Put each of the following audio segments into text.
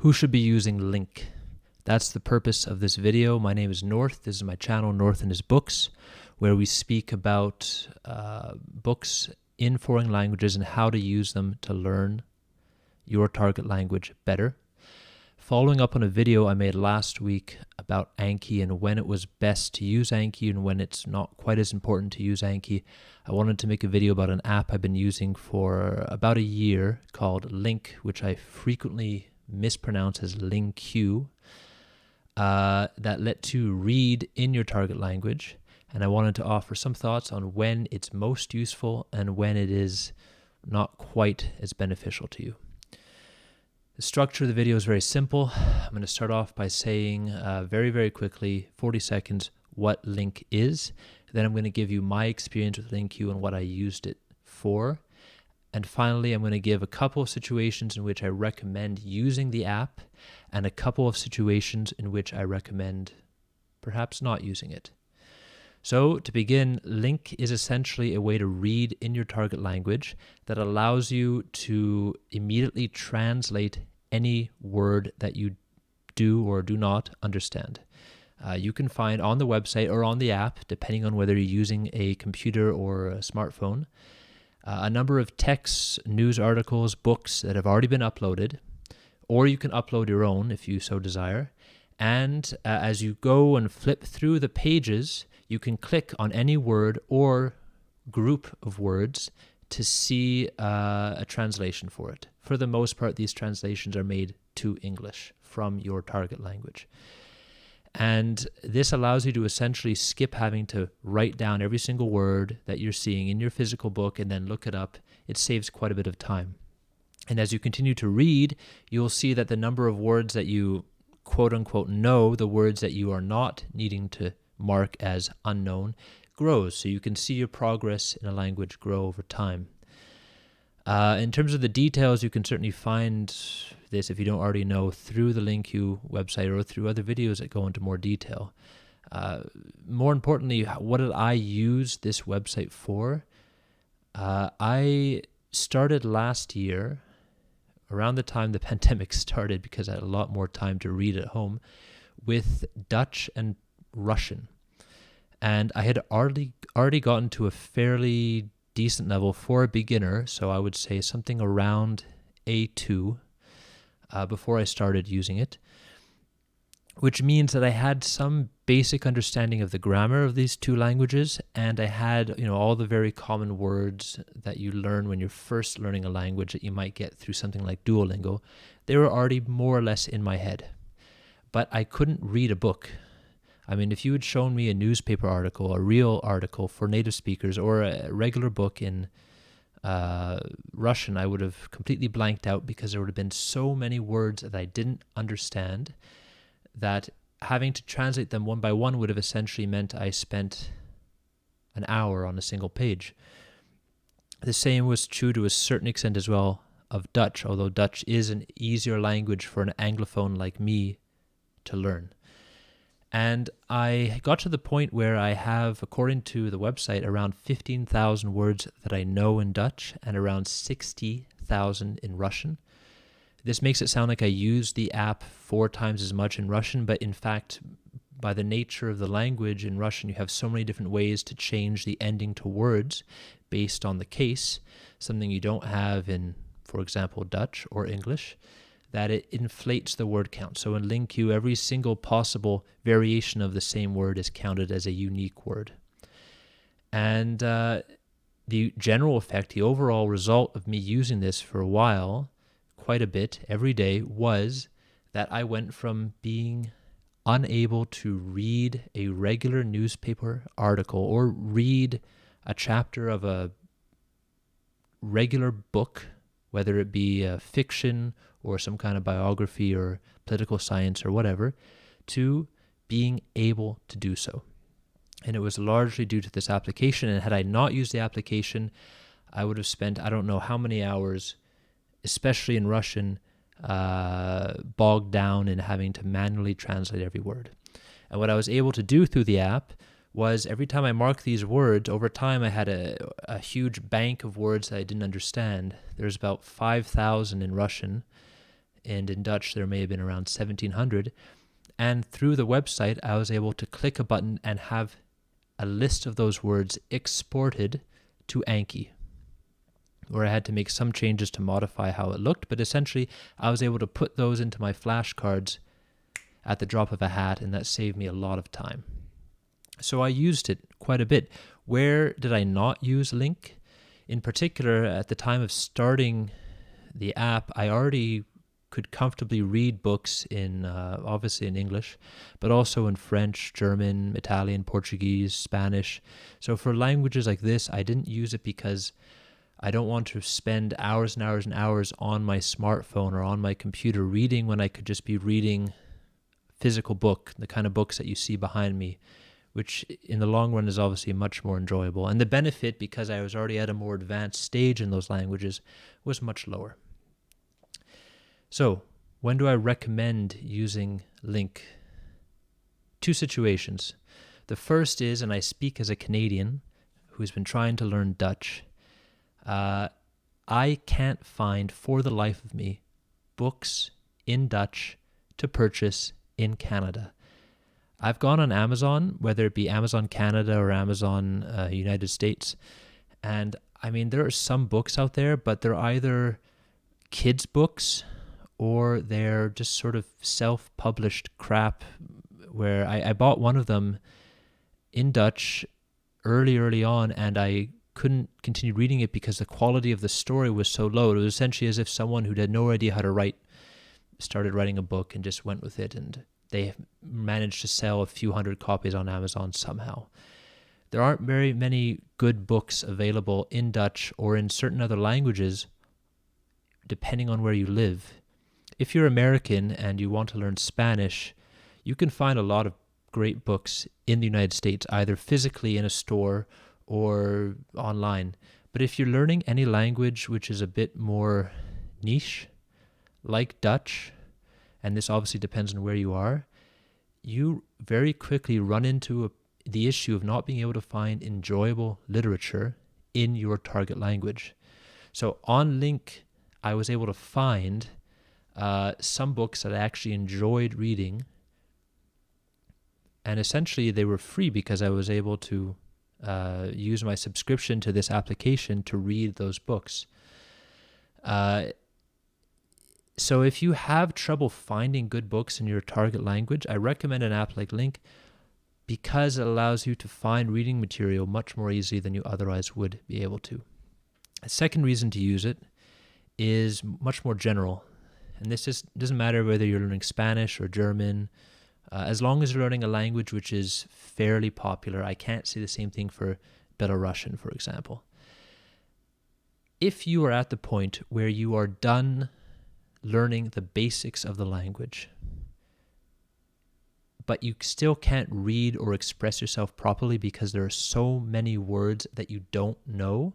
Who should be using LingQ? That's the purpose of this video. My name is North. This is my channel, North and His Books, where we speak about books in foreign languages and how to use them to learn your target language better. Following up on a video I made last week about Anki and when it was best to use Anki and when it's not quite as important to use Anki, I wanted to make a video about an app I've been using for about a year called LingQ, which I frequently mispronounce as LingQ, that lets you read in your target language. And I wanted to offer some thoughts on when it's most useful and when it is not quite as beneficial to you. The structure of the video is very simple. I'm going to start off by saying very, very quickly, 40 seconds, what LingQ is. Then I'm going to give you my experience with LingQ and what I used it for. And finally, I'm going to give a couple of situations in which I recommend using the app and a couple of situations in which I recommend perhaps not using it. So to begin, LingQ is essentially a way to read in your target language that allows you to immediately translate any word that you do or do not understand. You can find on the website or on the app, depending on whether you're using a computer or a smartphone, a number of texts, news articles, books that have already been uploaded, or you can upload your own if you so desire. And as you go and flip through the pages, you can click on any word or group of words to see a translation for it. For the most part, these translations are made to English from your target language. And this allows you to essentially skip having to write down every single word that you're seeing in your physical book and then look it up. It saves quite a bit of time. And as you continue to read, you'll see that the number of words that you quote unquote know, the words that you are not needing to mark as unknown, grows. So you can see your progress in a language grow over time. In terms of the details, you can certainly find this, if you don't already know, through the LingQ website or through other videos that go into more detail. More importantly, what did I use this website for? I started last year, around the time the pandemic started, because I had a lot more time to read at home, with Dutch and Russian. And I had already gotten to a fairly decent level for a beginner, so I would say something around A2 before I started using it, which means that I had some basic understanding of the grammar of these two languages, and I had, all the very common words that you learn when you're first learning a language that you might get through something like Duolingo. They were already more or less in my head, but I couldn't read a book. I mean, if you had shown me a newspaper article, a real article for native speakers, or a regular book in Russian, I would have completely blanked out because there would have been so many words that I didn't understand that having to translate them one by one would have essentially meant I spent an hour on a single page. The same was true to a certain extent as well of Dutch, although Dutch is an easier language for an Anglophone like me to learn. And I got to the point where I have, according to the website, around 15,000 words that I know in Dutch and around 60,000 in Russian. This makes it sound like I use the app 4 times as much in Russian, but in fact, by the nature of the language in Russian, you have so many different ways to change the ending to words based on the case, something you don't have in, for example, Dutch or English, that it inflates the word count. So in LingQ, every single possible variation of the same word is counted as a unique word. And the general effect, the overall result of me using this for a while, quite a bit, every day, was that I went from being unable to read a regular newspaper article or read a chapter of a regular book, whether it be fiction or some kind of biography or political science or whatever, to being able to do so. And it was largely due to this application. And had I not used the application, I would have spent, I don't know how many hours, especially in Russian, bogged down in having to manually translate every word. And what I was able to do through the app was every time I marked these words, over time I had a huge bank of words that I didn't understand. There's about 5,000 in Russian, and in Dutch there may have been around 1700. And through the website, I was able to click a button and have a list of those words exported to Anki, where I had to make some changes to modify how it looked, but essentially I was able to put those into my flashcards at the drop of a hat, and that saved me a lot of time. So I used it quite a bit. Where did I not use LingQ? In particular, at the time of starting the app, I already could comfortably read books in, obviously in English, but also in French, German, Italian, Portuguese, Spanish. So for languages like this, I didn't use it because I don't want to spend hours and hours and hours on my smartphone or on my computer reading when I could just be reading physical book, the kind of books that you see behind me, which in the long run is obviously much more enjoyable. And the benefit, because I was already at a more advanced stage in those languages, was much lower. So, when do I recommend using LingQ? Two situations. The first is, and I speak as a Canadian who's been trying to learn Dutch, I can't find, for the life of me, books in Dutch to purchase in Canada. I've gone on Amazon, whether it be Amazon Canada or Amazon United States, and I mean, there are some books out there, but they're either kids' books or they're just sort of self-published crap, where I bought one of them in Dutch early on, and I couldn't continue reading it because the quality of the story was so low. It was essentially as if someone who had no idea how to write started writing a book and just went with it, and they managed to sell a few hundred copies on Amazon somehow. There aren't very many good books available in Dutch or in certain other languages, depending on where you live. If you're American and you want to learn Spanish, you can find a lot of great books in the United States, either physically in a store or online. But if you're learning any language which is a bit more niche, like Dutch, and this obviously depends on where you are, you very quickly run into the issue of not being able to find enjoyable literature in your target language. So on LingQ, I was able to find some books that I actually enjoyed reading, and essentially they were free because I was able to use my subscription to this application to read those books. So if you have trouble finding good books in your target language, I recommend an app like LingQ because it allows you to find reading material much more easily than you otherwise would be able to. A second reason to use it is much more general. And this doesn't matter whether you're learning Spanish or German, as long as you're learning a language which is fairly popular. I can't say the same thing for Belarusian, for example. If you are at the point where you are done learning the basics of the language, but you still can't read or express yourself properly because there are so many words that you don't know,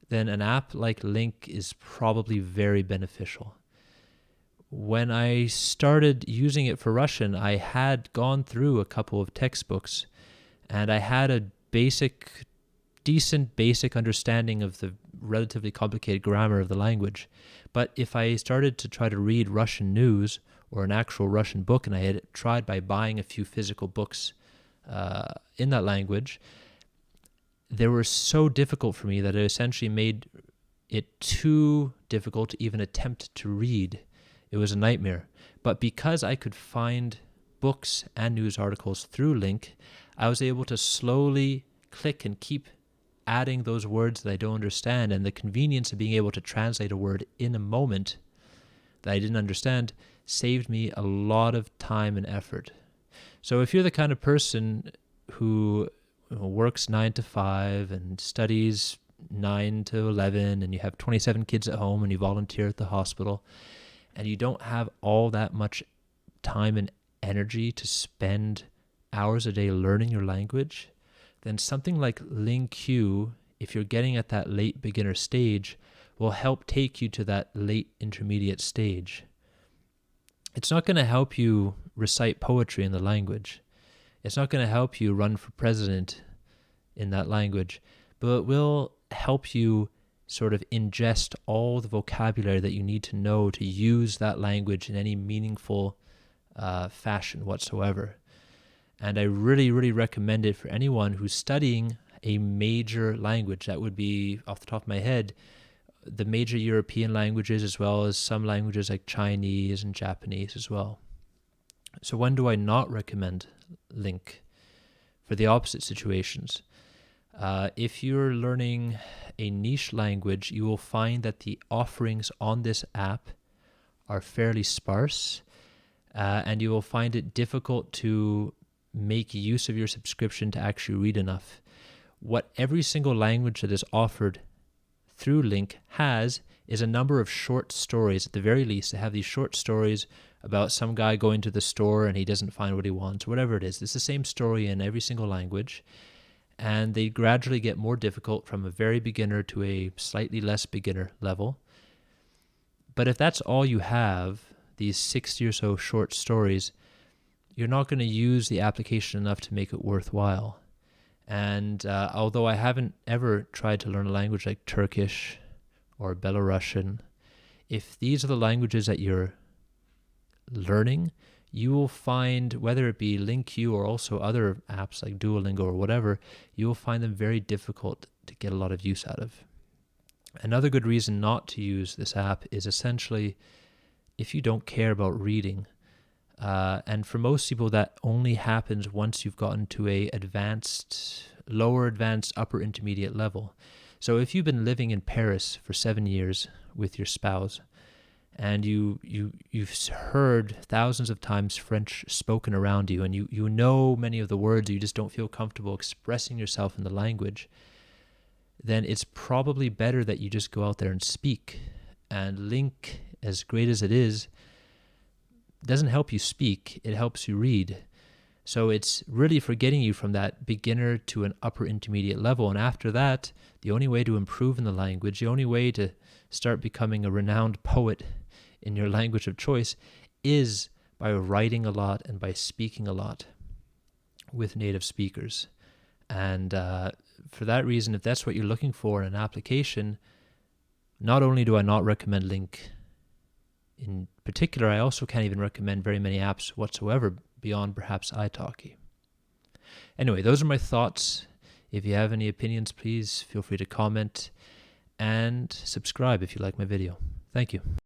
then an app like LingQ is probably very beneficial. When I started using it for Russian, I had gone through a couple of textbooks, and I had a decent basic understanding of the relatively complicated grammar of the language. But if I started to try to read Russian news or an actual Russian book, and I had tried by buying a few physical books in that language, they were so difficult for me that it essentially made it too difficult to even attempt to read. It was a nightmare. But because I could find books and news articles through LingQ, I was able to slowly click and keep adding those words that I don't understand, and the convenience of being able to translate a word in a moment that I didn't understand saved me a lot of time and effort. So if you're the kind of person who works 9 to 5 and studies 9 to 11, and you have 27 kids at home and you volunteer at the hospital, and you don't have all that much time and energy to spend hours a day learning your language, then something like LingQ, if you're getting at that late beginner stage, will help take you to that late intermediate stage. It's not going to help you recite poetry in the language. It's not going to help you run for president in that language, but it will help you sort of ingest all the vocabulary that you need to know to use that language in any meaningful fashion whatsoever. And I really, really recommend it for anyone who's studying a major language. That would be, off the top of my head, the major European languages, as well as some languages like Chinese and Japanese as well. So when do I not recommend LingQ? For the opposite situations. If you're learning a niche language, you will find that the offerings on this app are fairly sparse, and you will find it difficult to make use of your subscription to actually read enough. What every single language that is offered through LingQ has is a number of short stories. At the very least, they have these short stories about some guy going to the store and he doesn't find what he wants, or whatever it is. It's the same story in every single language, and they gradually get more difficult from a very beginner to a slightly less beginner level. But if that's all you have, these 60 or so short stories, you're not going to use the application enough to make it worthwhile. And although I haven't ever tried to learn a language like Turkish or Belarusian, if these are the languages that you're learning, you will find, whether it be LingQ or also other apps like Duolingo or whatever, you will find them very difficult to get a lot of use out of. Another good reason not to use this app is essentially if you don't care about reading. And for most people, that only happens once you've gotten to a lower advanced, upper intermediate level. So if you've been living in Paris for 7 years with your spouse, and you've heard thousands of times French spoken around you, and you know many of the words, you just don't feel comfortable expressing yourself in the language, then it's probably better that you just go out there and speak. And LingQ, as great as it is, doesn't help you speak, it helps you read. So it's really for getting you from that beginner to an upper intermediate level. And after that, the only way to improve in the language, the only way to start becoming a renowned poet in your language of choice, is by writing a lot and by speaking a lot with native speakers. And for that reason, if that's what you're looking for in an application, not only do I not recommend LingQ in particular, I also can't even recommend very many apps whatsoever beyond perhaps italki. Anyway, those are my thoughts. If you have any opinions, please feel free to comment and subscribe if you like my video. Thank you.